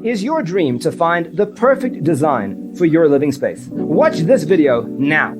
Is your dream to find the perfect design for your living space? Watch this video now.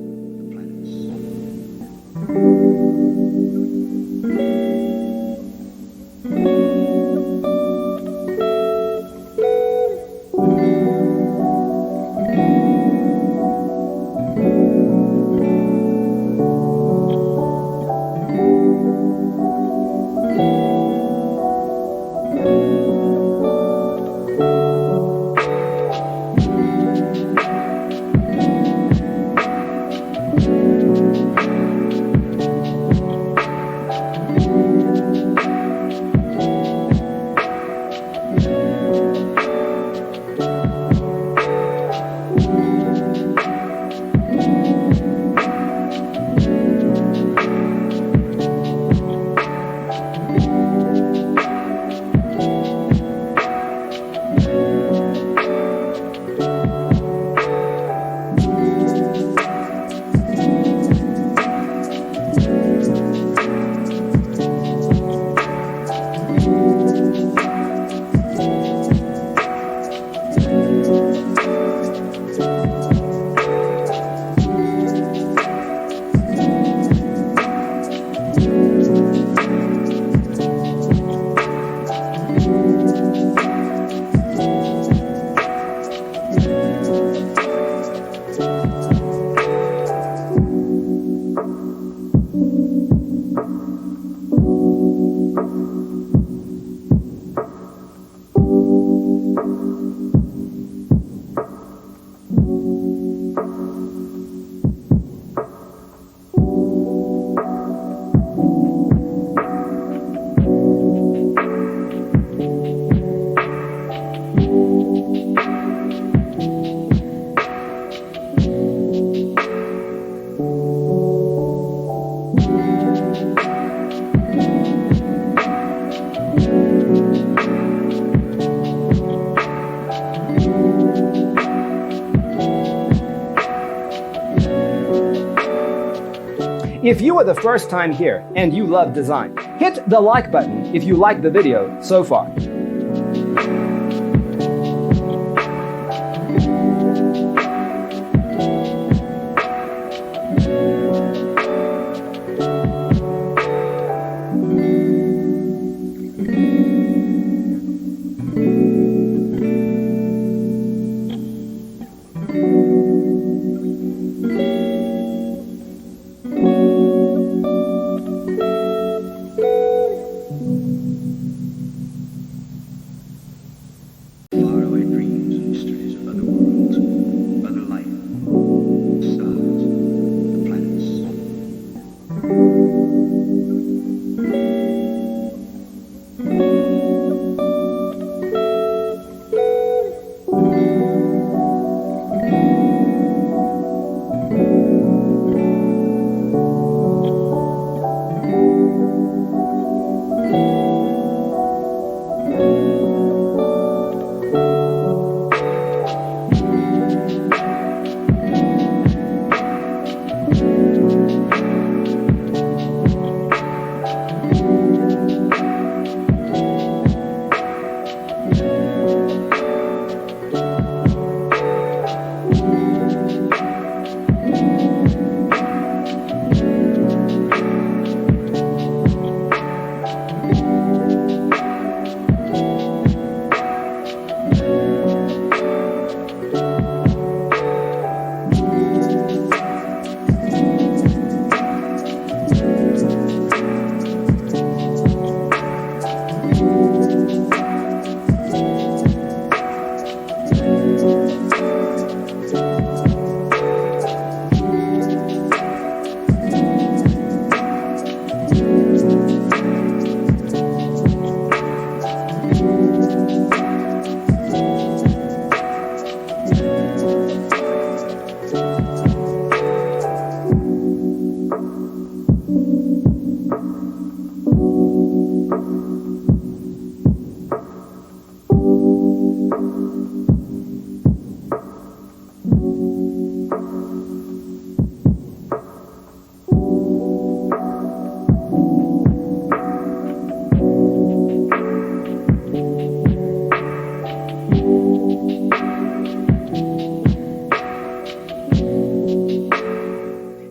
If you are the first time here and you love design, hit the like button if you like the video so far.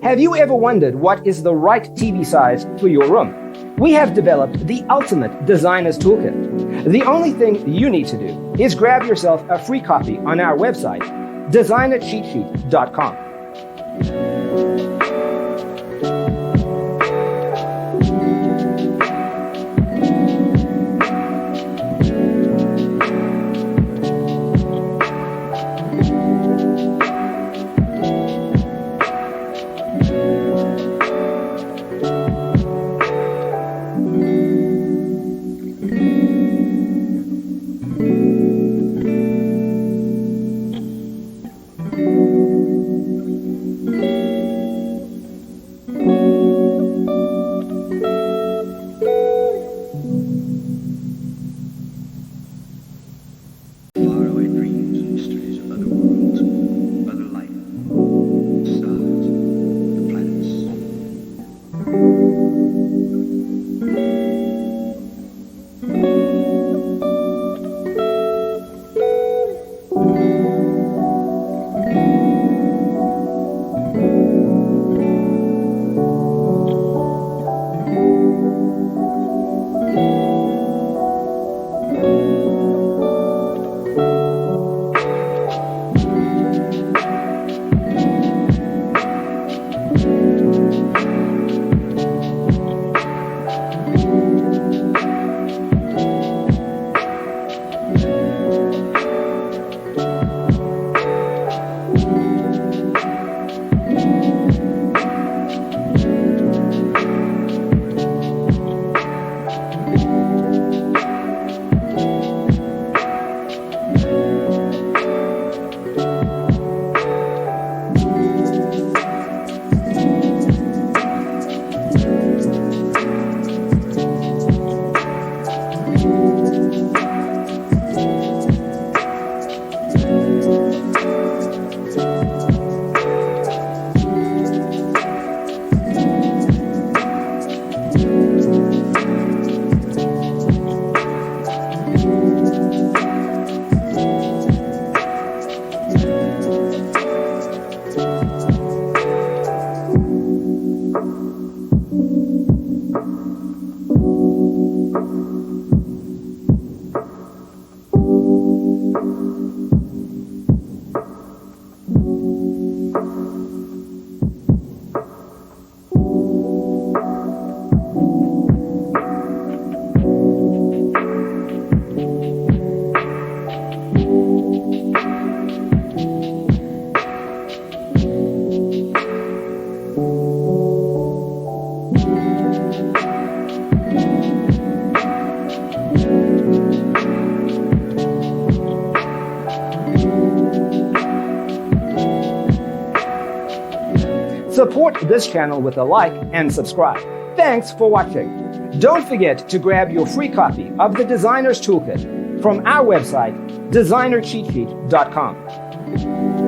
Have you ever wondered what is the right TV size for your room? We have developed the ultimate designer's toolkit. The only thing you need to do is grab yourself a free copy on our website, designercheatsheet.com. Faraway dreams and mysteries of other worlds, other life, stars, the Support this channel with a like and subscribe. Thanks for watching. Don't forget to grab your free copy of the Designer's Toolkit from our website, designercheatsheet.com.